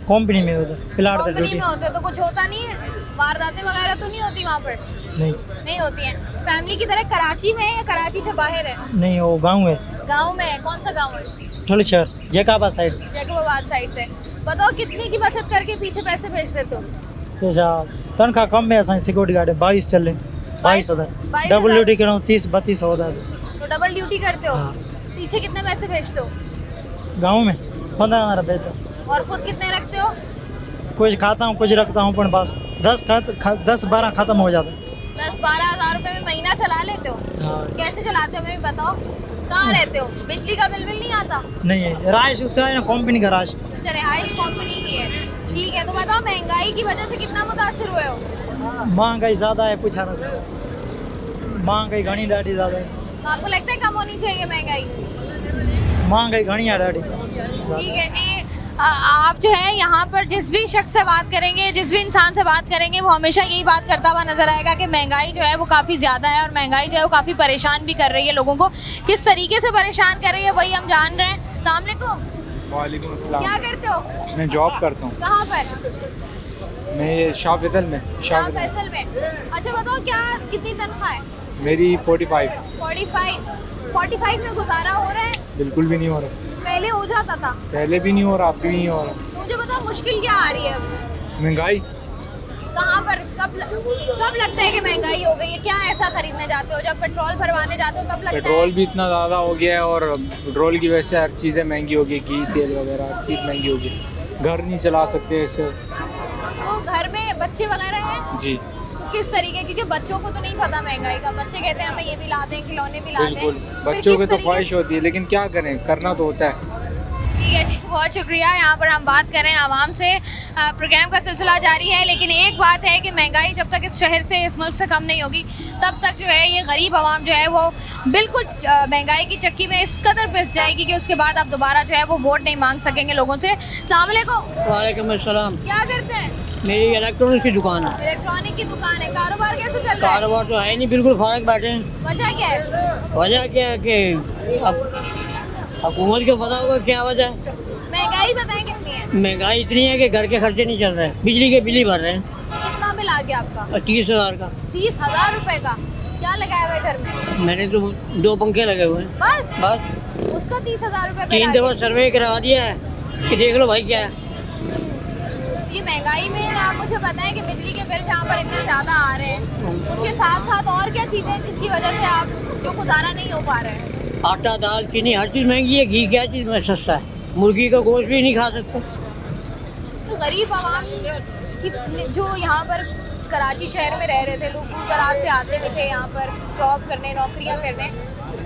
कंपनी में, उधर प्लाट पर कंपनी ड्यूटी। में होते हो तो कुछ होता नहीं है? वारदातें वगैरह तो नहीं होती वहाँ पर? नहीं होती हैं। फैमिली की तरह कराची में है या कराची से बाहर है? नहीं, वो गाँव है। गाँव में है? कौन सा गाँव है? ठोली शहर, जैकाबाद साइड। जैकाबाद साइड से। बताओ कितने की बचत करके पीछे पैसे भेज देते हो? जैसा तनख्वाह कम है, असां सिक्योरिटी गार्ड है 22 चल रहे, 22,000। डबल ड्यूटी कर रहा हूँ 30-32 होता है। तो डबल ड्यूटी करते हो? हाँ। पीछे कितने पैसे भेजते हो? गाँव में 15,000 रुपये तो। और खुद कितने रखते हो? कुछ खाता हूँ, कुछ रखता हूँ, पर बस 10-12 खत्म हो जाता है। 10-12 हज़ार रुपये में महीना चला लेते हो? हाँ। कैसे चलाते हो, हमें भी बताओ। कहाँ रहते हो? बिजली का बिल नहीं आता? नहीं है, राइश उसका है ना, कंपनी का राइश। अच्छा, रिहाइश कंपनी की है। ठीक है, तो बताओ महंगाई की वजह से कितना मुतासिर हुए हो? महंगाई ज़्यादा है, पूछा ना, महंगाई घनी ॾाढी ज़्यादा है। तो आपको लगता है कम होनी चाहिए महंगाई? महंगाई घनी है ॾाढी। ठीक है जी, आप जो है यहाँ पर जिस भी शख्स से बात करेंगे, जिस भी इंसान से बात करेंगे, वो हमेशा यही बात करता हुआ नजर आएगा कि महंगाई जो है वो काफ़ी ज़्यादा है और महंगाई जो है वो काफ़ी परेशान भी कर रही है लोगों को। किस तरीके से परेशान कर रही है वही हम जान रहे हैं। अस्सलाम वालेकुम। वालेकुम अस्सलाम। क्या करते हो? मैं जॉब करता हूँ। कहाँ पर? मैं ये शाह फैसल में। शाह फैसल में। अच्छा बताओ, क्या कितनी तनख्वाह है? मेरी 45। 45 में गुजारा हो रहा है? बिल्कुल भी नहीं हो रहा। पहले हो जाता था? पहले भी नहीं हो रहा, अब भी नहीं हो रहा। मुझे बताओ मुश्किल क्या आ रही है? महंगाई। कहाँ पर कब लगता है कि महंगाई हो गई है? क्या ऐसा खरीदने जाते हो? जब पेट्रोल भरवाने जाते हो तब लगता है? पेट्रोल भी इतना ज़्यादा हो गया है और पेट्रोल की वजह से हर चीज़ें महंगी हो गई, घी तेल वगैरह हर चीज़ महंगी हो गई। घर नहीं चला सकते इससे। तो घर में बच्चे वगैरह हैं? जी। तो किस तरीके, क्योंकि बच्चों को तो नहीं पता महंगाई का, बच्चे कहते हैं हमें ये भी ला दें, खिलौने भी ला दें। बिल्कुल, बच्चों की तो ख्वाहिश होती है, लेकिन क्या करें, करना तो होता है। ठीक है जी, बहुत शुक्रिया। यहाँ पर हम बात करें आवाम से, प्रोग्राम का सिलसिला जारी है। लेकिन एक बात है कि महंगाई जब तक इस शहर से, इस मुल्क से कम नहीं होगी, तब तक जो है ये गरीब आवाम जो है वो बिल्कुल महंगाई की चक्की में इस कदर पिस जाएगी कि उसके बाद आप दोबारा जो है वो वोट नहीं मांग सकेंगे लोगों से। अस्सलाम वालेकुम। वालेकुम अस्सलाम। क्या करते हैं? मेरी इलेक्ट्रॉनिक की दुकान है। इलेक्ट्रॉनिक की दुकान है, कारोबार कैसे चल रहा है? कारोबार तो है नहीं, बिल्कुल फारग बैठे हैं। वजह क्या है? वजह क्या है कि अब हुकूमत को पता होगा क्या वजह है। महंगाई बताएं कितनी है? महंगाई इतनी है कि घर के खर्चे नहीं चल रहे हैं, बिजली के बिल ही भर रहे हैं। कितना बिल आ गया आपका? 30,000 का। 30,000 रुपए का? क्या लगाया हुआ है घर में? मैंने तो 2 पंखे लगे हुए हैं बस उसका 30,000 रुपए 3 दफा सर्वे करवा दिया है कि देख लो भाई क्या है। ये महंगाई में आप मुझे बताएं कि बिजली के बिल जहाँ पर इतने ज़्यादा आ रहे हैं, उसके साथ साथ और क्या चीज़ें हैं जिसकी वजह से आप जो गुजारा नहीं हो पा रहे हैं? आटा, दाल, चीनी, हर चीज़ महंगी है। घी क्या चीज़ में सस्ता है, मुर्गी का गोश्त भी नहीं खा सकते। तो गरीब आवाम की जो यहाँ पर कराची शहर में रह रहे थे, लोग दूर दराज से आते भी थे यहाँ पर जॉब करने, नौकरियाँ करने,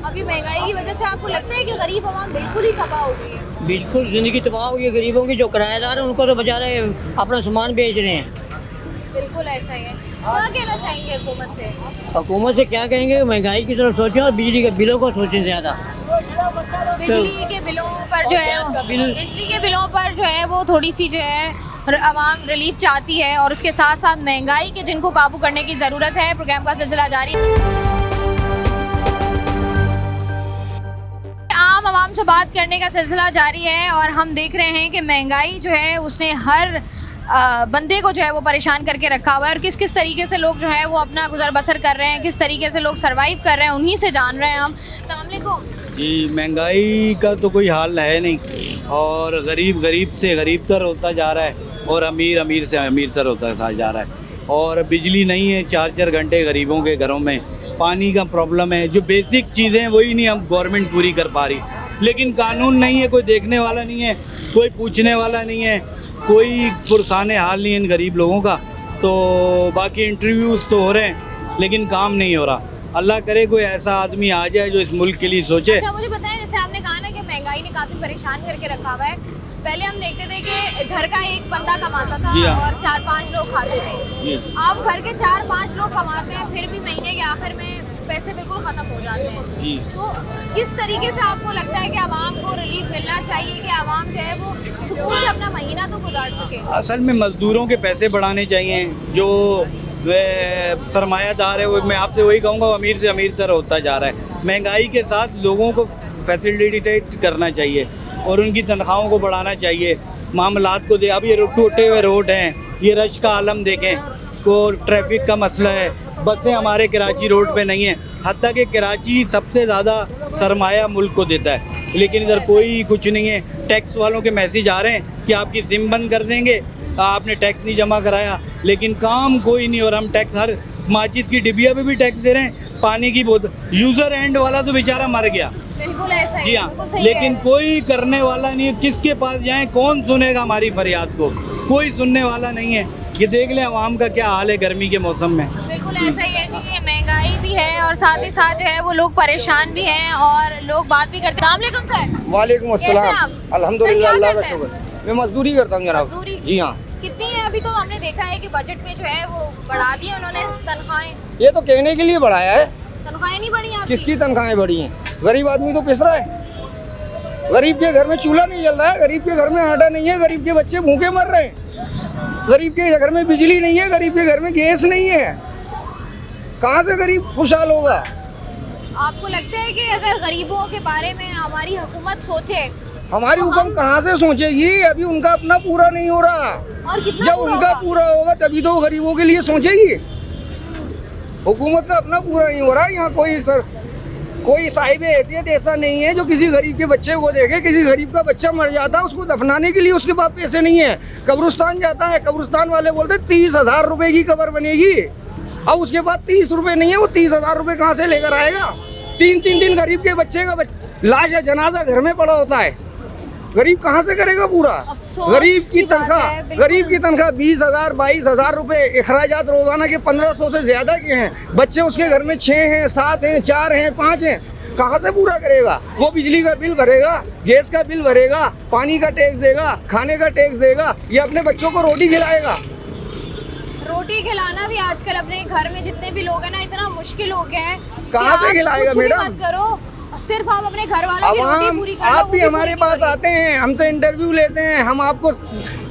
अभी महंगाई की वजह से आपको लगता है कि गरीब आवाम बिल्कुल ही तबाह हो गई है? बिल्कुल ज़िंदगी तबाह हो गई है गरीबों की। जो किराएदार हैं उनको तो बेचारे अपना सामान बेच रहे हैं। बिल्कुल ऐसा ही है। क्या कहना चाहेंगे हुकूमत से? हुकूमत से क्या कहेंगे, महंगाई की तरफ सोचें और बिजली के बिलों को सोचें ज़्यादा। बिजली के बिलों पर जो है बिजली के बिलों पर जो है वो थोड़ी सी जो है आवाम रिलीफ चाहती है, और उसके साथ साथ महंगाई के जिनको काबू करने की ज़रूरत है। प्रोग्राम का सिलसिला जारी है। आम आवाम से बात करने का सिलसिला जारी है और हम देख रहे हैं कि महंगाई जो है उसने हर बंदे को जो है वो परेशान करके रखा हुआ है, और किस किस तरीके से लोग जो है वो अपना गुजर बसर कर रहे हैं, किस तरीके से लोग सरवाइव कर रहे हैं, उन्हीं से जान रहे हैं हम। अस्सलाम वालेकुम जी। महंगाई का तो कोई हाल है नहीं, और गरीब गरीब से गरीबतर होता जा रहा है और अमीर अमीर से अमीरतर होता जा रहा है। और बिजली नहीं है 4-4 घंटे गरीबों के घरों में, पानी का प्रॉब्लम है, जो बेसिक चीज़ें हैं वही नहीं हम गवर्नमेंट पूरी कर पा रही। लेकिन कानून नहीं है, कोई देखने वाला नहीं है, कोई पूछने वाला नहीं है, कोई पुरसाने हाल नहीं है इन गरीब लोगों का। तो बाकी इंटरव्यूज़ तो हो रहे हैं लेकिन काम नहीं हो रहा। अल्लाह करे कोई ऐसा आदमी आ जाए जो इस मुल्क के लिए सोचे। अच्छा मुझे बताएं, जैसे आपने कहा ना कि महंगाई ने काफ़ी परेशान करके रखा हुआ है, पहले हम देखते थे कि घर का एक बंदा कमाता था और 4-5 लोग खाते थे। आप घर के 4-5 लोग कमाते हैं, फिर भी महीने के आखिर में पैसे बिल्कुल ख़त्म हो जाते हैं। तो किस तरीके से आपको लगता है कि आवाम को रिलीफ मिलना चाहिए कि आवाम जो है वो सुकून से अपना महीना तो गुजार सके? असल में मज़दूरों के पैसे बढ़ाने चाहिए, जो सरमायादार है वो, मैं आपसे वही कहूँगा, अमीर से अमीर तर होता जा रहा है। महंगाई के साथ लोगों को फैसिलिटेट करना चाहिए और उनकी तनख्वाहों को बढ़ाना चाहिए, मामलात को दे। अब ये टूटे हुए रोड हैं, ये रश का आलम देखें, को ट्रैफिक का मसला है, बसें हमारे कराची रोड पे नहीं है। हत्ता कि कराची सबसे ज़्यादा सरमाया मुल्क को देता है, लेकिन इधर कोई कुछ नहीं है। टैक्स वालों के मैसेज आ रहे हैं कि आपकी सिम बंद कर देंगे, आपने टैक्स नहीं जमा कराया, लेकिन काम कोई नहीं। और हम टैक्स, हर माचिस की डिबिया पे भी टैक्स दे रहे हैं, पानी की बोतल, यूज़र एंड वाला तो बेचारा मर गया। बिल्कुल ऐसा ही। जी हाँ, लेकिन कोई करने वाला नहीं है। किसके पास जाएं, कौन सुनेगा हमारी फरियाद को? कोई सुनने वाला नहीं है। ये देख ले आवाम का क्या हाल है गर्मी के मौसम में। बिल्कुल ऐसा ही है जी, ये महंगाई भी है और साथ ही साथ जो है वो लोग परेशान भी हैं और लोग बात भी करते हैं। अस्सलाम वालेकुम सर। वालेकुम अस्सलाम। अल्हम्दुलिल्लाह, अल्लाह का शुक्र। मैं मजदूरी करता हूँ जनाब। जी हाँ। कितनी है? अभी तो हमने देखा है कि बजट में जो है वो बढ़ा दी है उन्होंने तनख्वाहें। ये तो कहने के लिए बढ़ाया है, तनख्वाहें नहीं बढ़ी आपकी? किसकी तनख्वाहें बढ़ी हैं? गरीब आदमी तो पिस रहा है। गरीब के घर में चूल्हा नहीं जल रहा है, गरीब के घर में आटा नहीं है, गरीब के बच्चे भूखे मर रहे हैं, गरीब के घर में बिजली नहीं है, गरीब के घर में गैस नहीं है। कहाँ से गरीब खुशहाल होगा? आपको लगता है कि अगर गरीबों के बारे में हमारी हुकूमत सोचे? हमारी हुकूमत कहाँ से सोचेगी? अभी उनका अपना पूरा नहीं हो रहा। और कितना जब उनका पूरा होगा तभी तो गरीबों के लिए सोचेगी। हुकूमत का अपना पूरा नहीं हो रहा। यहाँ कोई साहिब हैसियत ऐसा नहीं है जो किसी गरीब के बच्चे को देखे। किसी गरीब का बच्चा मर जाता है, उसको दफनाने के लिए उसके पास पैसे नहीं है। कब्रिस्तान जाता है, कब्रिस्तान वाले बोलते 30,000 रुपए की कब्र बनेगी। अब उसके पास 30 रुपए नहीं है, वो 30,000 रुपए कहाँ से लेकर आएगा? 3-3 दिन गरीब के बच्चे का लाश या जनाजा घर में पड़ा होता है। गरीब कहाँ से करेगा पूरा? गरीब की तनख्वाह 20,000 22,000 रुपए, अखराजात रोजाना के 1500 से ज्यादा के हैं। बच्चे उसके घर में 6 हैं, 7 हैं, 4 हैं, 5 हैं, कहाँ से पूरा करेगा? वो बिजली का बिल भरेगा, गैस का बिल भरेगा, पानी का टैक्स देगा, खाने का टैक्स देगा, ये अपने बच्चों को रोटी खिलाएगा। रोटी खिलाना भी आजकल अपने घर में जितने भी लोग हैं ना, इतना मुश्किल हो गया है। कहाँ से खिलाएगा मैडम? मत करो, सिर्फ आप अपने घर वालों अब की रोटी हम पूरी कर लो, आप वो भी भी हमारे पूरी नहीं पास होगी। आते हैं, हमसे इंटरव्यू लेते हैं, हम आपको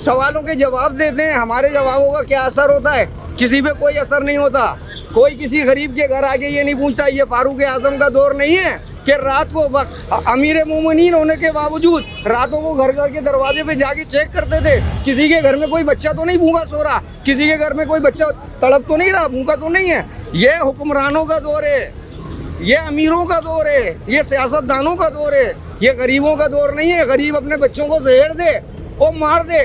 सवालों के जवाब देते हैं। हमारे जवाबों का क्या असर होता है? किसी पे कोई असर नहीं होता। कोई किसी गरीब के घर आके ये नहीं पूछता। ये फारूक आजम का दौर नहीं है कि रात को अमीर मोमिनीन होने के बावजूद रातों को घर घर के दरवाजे पे जाके चेक करते थे किसी के घर में कोई बच्चा तो नहीं भूखा सो रहा, किसी के घर में कोई बच्चा तड़प तो नहीं रहा, भूखा तो नहीं है। ये हुक्मरानों का दौर है, ये अमीरों का दौर है, ये सियासतदानों का दौर है, ये गरीबों का दौर नहीं है। गरीब अपने बच्चों को जहर दे और मार दे,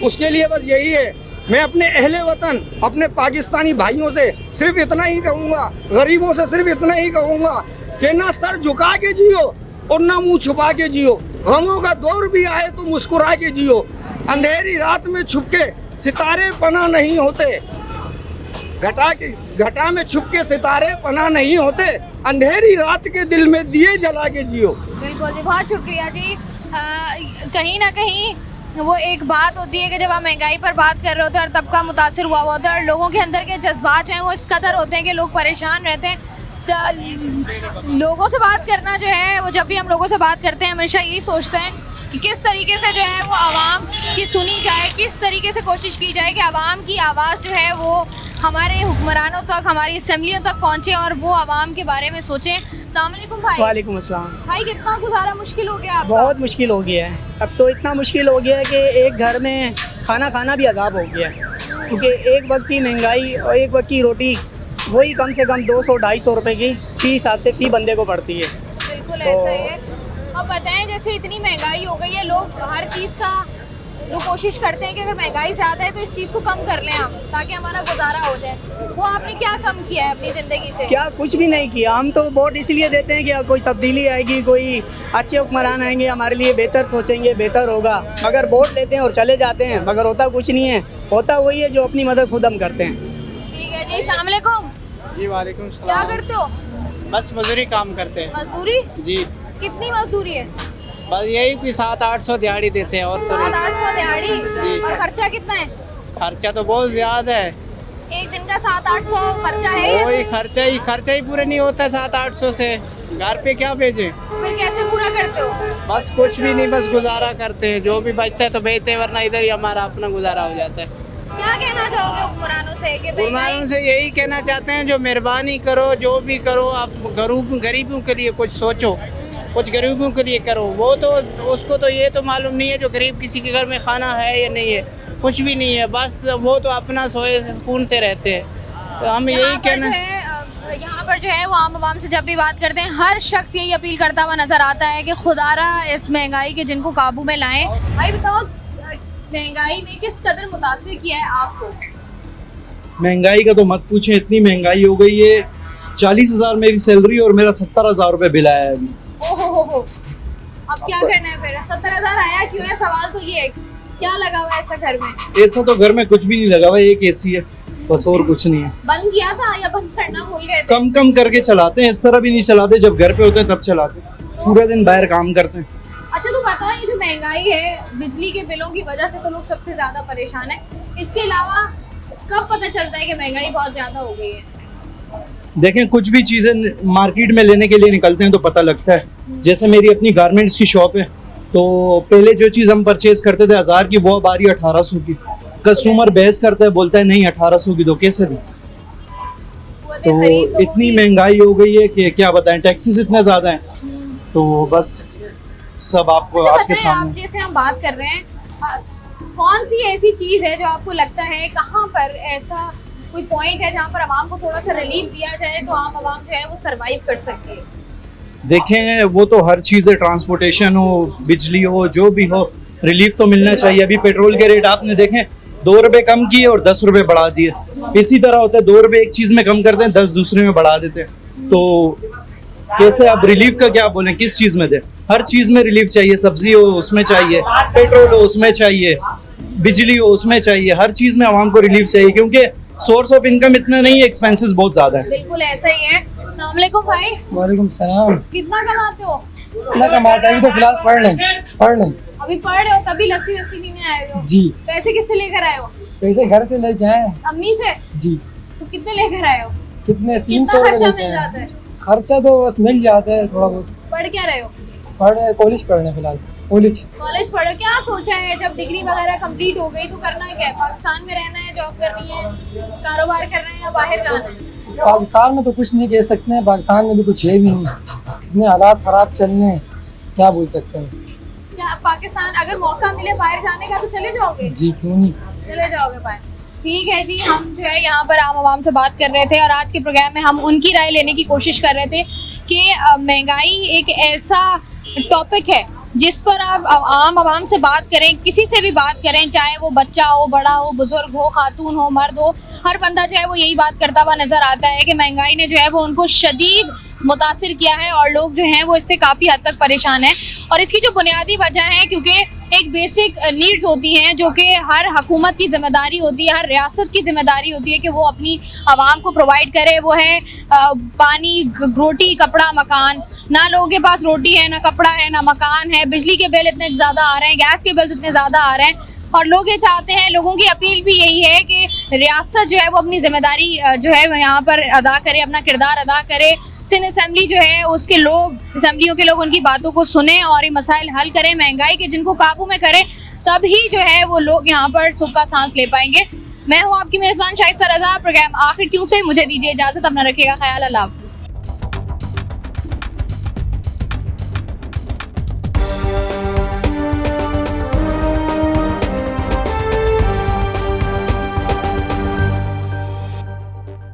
उसके लिए बस यही है। मैं अपने अहले वतन, अपने पाकिस्तानी भाइयों से सिर्फ इतना ही कहूँगा, गरीबों से सिर्फ इतना ही कहूँगा कि ना सर झुका के जियो और ना मुंह छुपा के जियो। गमों का दौर भी आए तो मुस्कुरा के जियो। अंधेरी रात में छुप के सितारे पना नहीं होते, घटा में छुप के सितारे पना नहीं होते। अंधेरी रात के दिल में दिए जला के जियो। बिल्कुल जी, बहुत शुक्रिया जी। कहीं ना कहीं वो एक बात होती है कि जब आप महंगाई पर बात कर रहे होते हैं और तबका मुतासिर हुआ होता है और लोगों के अंदर के जज्बात जो हैं वो इस कदर होते हैं कि लोग परेशान रहते हैं। लोगों से बात करना जो है वो, जब भी हम लोगों से बात करते हैं हमेशा यही सोचते हैं कि किस तरीके से जो है वो आवाम की सुनी जाए, किस तरीके से कोशिश की जाए कि आवाम की आवाज़ जो है वो हमारे हुक्मरानों तक, हमारी असम्बलियों तक पहुँचे और वो आवाम के बारे में सोचें। अस्सलाम वालेकुम भाई। वालेकुम अस्सलाम। भाई कितना गुजारा मुश्किल हो गया आपका? बहुत मुश्किल हो गया है। अब तो इतना मुश्किल हो गया है कि एक घर में खाना खाना भी अजाब हो गया है, क्योंकि एक वक्त की महंगाई और एक वक्त की रोटी वही कम से कम 200-250 रुपए की फी हिसाब से फी बंदे को पड़ती है। बिल्कुल ऐसा ही है। अब बताएं, जैसे इतनी महंगाई हो गई है, लोग हर चीज़ का लोग कोशिश करते हैं कि अगर महंगाई ज़्यादा है तो इस चीज़ को कम कर लें हम, ताकि हमारा गुजारा हो जाए। वो आपने क्या कम किया है अपनी ज़िंदगी से? क्या कुछ भी नहीं किया। हम तो वोट इसलिए देते हैं कि कोई तब्दीली आएगी, कोई अच्छे हुक्मरान आएंगे, हमारे लिए बेहतर सोचेंगे, बेहतर होगा। मगर वोट लेते हैं और चले जाते हैं, मगर होता कुछ नहीं है। होता वही है जो अपनी मदद खुद हम करते हैं। ठीक है जी, अस्सलाम वालेकुम। जी वालेकुम सलाम। क्या करते हो? बस मजदूरी काम करते हैं। मजदूरी? जी। कितनी मजदूरी है? बस यही कि 700-800 दिहाड़ी देते हैं और तो 700-800 दिहाड़ी? जी। और खर्चा कितना है? खर्चा तो बहुत ज्यादा है। एक दिन का 700-800 खर्चा है? वही खर्चा ही पूरे नहीं होता 700-800 से। घर पे क्या भेजे? फिर कैसे पूरा करते हो? बस कुछ भी नहीं, बस गुजारा करते हैं। जो भी बचता है तो बेचते हैं, वरना इधर ही हमारा अपना गुजारा हो जाता है। क्या कहना चाहोगे हुक्मरानों से? कि हुक्मरानों से यही कहना चाहते हैं, जो मेहरबानी करो, जो भी करो, आप गरीबों के लिए कुछ सोचो, कुछ गरीबों के लिए करो। वो तो उसको तो ये तो मालूम नहीं है जो गरीब किसी के घर में खाना है या नहीं है, कुछ भी नहीं है। बस वो तो अपना सोए सुकून से रहते हैं। तो हम यही कहना, यहाँ पर जो है वो आम से जब भी बात करते हैं, हर शख्स यही अपील करता हुआ नजर आता है कि खुदारा इस महंगाई के जिनको काबू में लाएं। भाई बताओ, महंगाई ने किस कदर मुतासिर किया है आपको? महंगाई का तो मत पूछें, इतनी महंगाई हो गई है। 40,000 मेरी सैलरी और मेरा 70,000 रुपये बिल आया है अभी। ओहो, अब क्या करना है फिर? 70,000 आया क्यों है? सवाल तो ये है, क्या लगा हुआ है ऐसा घर में? ऐसा तो घर में कुछ भी नहीं लगा हुआ, एक एसी है बस, और कुछ नहीं है। बंद किया था या बंद करना भूल गए थे? कम करके चलाते हैं, इस तरह भी नहीं चलाते, जब घर पे होते हैं तब चलाते हैं। पूरा दिन बाहर काम करते हैं। अच्छा तो बताओ, ये जो महंगाई है बिजली के बिलों की वजह से तो लोग सबसे ज्यादा परेशान है, इसके अलावा कब पता चलता है कि महंगाई बहुत ज्यादा हो गई है? देखें, कुछ भी चीज़ें मार्केट में लेने के लिए निकलते हैं तो पता लगता है। जैसे मेरी अपनी गारमेंट्स की शॉप है, तो पहले जो चीज़ हम परचेज करते थे 1000 की, वो अब आ रही है 1800 की। कस्टमर बहस करता है, बोलता है नहीं 1800 की दो, कैसे दें? तो इतनी महंगाई हो गई है कि क्या बताएं, टैक्सेस इतने ज़्यादा हैं, तो बस सब आपको अच्छा, आपके सामने। आप जैसे हम बात कर रहे हैं, कौन सी ऐसी चीज़ है जो आपको लगता है कहाँ पर ऐसा कोई पॉइंट है जहाँ पर आवाम को थोड़ा सा रिलीफ दिया जाए तो आम आवाम जो है वो सरवाइव कर सकती है? देखें, वो तो हर चीज़ है, ट्रांसपोर्टेशन हो, बिजली हो, जो भी हो, रिलीफ तो मिलना चाहिए। अभी पेट्रोल के रेट आपने देखें 2 रुपये कम किए और 10 रुपये बढ़ा दिए। इसी तरह होता है, 2 रुपये एक चीज़ में कम करते हैं, 10 दूसरे में बढ़ा देते हैं। तो कैसे अब रिलीफ का क्या बोलें, किस चीज़ में दें? हर चीज़ में रिलीफ चाहिए। सब्जी हो उसमें चाहिए, पेट्रोल हो उसमें चाहिए, बिजली हो उसमें चाहिए, हर चीज़ में आवाम को रिलीफ चाहिए, क्योंकि सोर्स ऑफ इनकम इतना नहीं है, एक्सपेंसेस बहुत ज़्यादा है। बिल्कुल ऐसा ही है। अस्सलाम वालेकुम भाई। वालेकुम सलाम। कितना कमाते हो? कितना कमाते हैं? अभी तो फिलहाल पढ़ लें। अभी पढ़ रहे हो, तभी लस्सी पीने आए हो? जी। पैसे किससे लेकर आए हो? पैसे घर से लेके आए। अम्मी से? जी। तो कितने लेकर आए हो? कितने? 300 रुपए मिल जाता है? खर्चा तो बस मिल जाता है थोड़ा बहुत। पढ़ क्या रहे हो? पढ़ कॉलेज पढ़ने फिलहाल कॉलेज। कॉलेज पढ़ो, क्या सोचा है जब डिग्री वगैरह कंप्लीट हो गई तो करना है क्या है? पाकिस्तान में रहना है, जॉब करनी है, कारोबार करना है या बाहर जाना है? पाकिस्तान में तो कुछ नहीं कह सकते हैं, पाकिस्तान में भी कुछ है भी नहीं, इतने हालात ख़राब चल रहे हैं, क्या बोल सकते हैं। क्या पाकिस्तान अगर मौका मिले बाहर जाने का तो चले जाओगे? जी क्यों नहीं, चले जाओगे बाहर। ठीक है जी, हम जो है यहाँ पर आम आवाम से बात कर रहे थे और आज के प्रोग्राम में हम उनकी राय लेने की कोशिश कर रहे थे कि महंगाई एक ऐसा टॉपिक है जिस पर आप आम आवाम से बात करें, किसी से भी बात करें, चाहे वो बच्चा हो, बड़ा हो, बुजुर्ग हो, खातून हो, मर्द हो, हर बंदा जो है वो यही बात करता हुआ नजर आता है कि महंगाई ने जो है वो उनको शदीद मुतासिर किया है और लोग जो हैं वो इससे काफ़ी हद तक परेशान हैं। और इसकी जो बुनियादी वजह है, क्योंकि एक बेसिक नीड्स होती हैं जो कि हर हुकूमत की जिम्मेदारी होती है, हर रियासत की जिम्मेदारी होती है कि वो अपनी आवाम को प्रोवाइड करे, वो है पानी, रोटी, कपड़ा, मकान। ना लोगों के पास रोटी है, ना कपड़ा है, ना मकान है, बिजली के बिल इतने ज़्यादा आ रहे हैं, गैस के बिल इतने ज़्यादा आ रहे हैं और लोग ये चाहते हैं, लोगों की अपील भी यही है कि रियासत जो है वो अपनी जिम्मेदारी जो है यहाँ पर अदा करे, अपना किरदार अदा करे। सिंध असेंबली जो है उसके लोग, असेंबलियों के लोग उनकी बातों को सुने और ये मसाइल हल करें, महंगाई के जिनको काबू में करें, तभी जो है वो लोग यहाँ पर सुख का सांस ले पाएंगे। मैं हूँ आपकी मेज़बान शाइस्ता रज़ा। प्रोग्राम आखिर क्यों से मुझे दीजिए इजाज़त, अपना रखिएगा ख्याल, अल्लाह हाफ़िज़।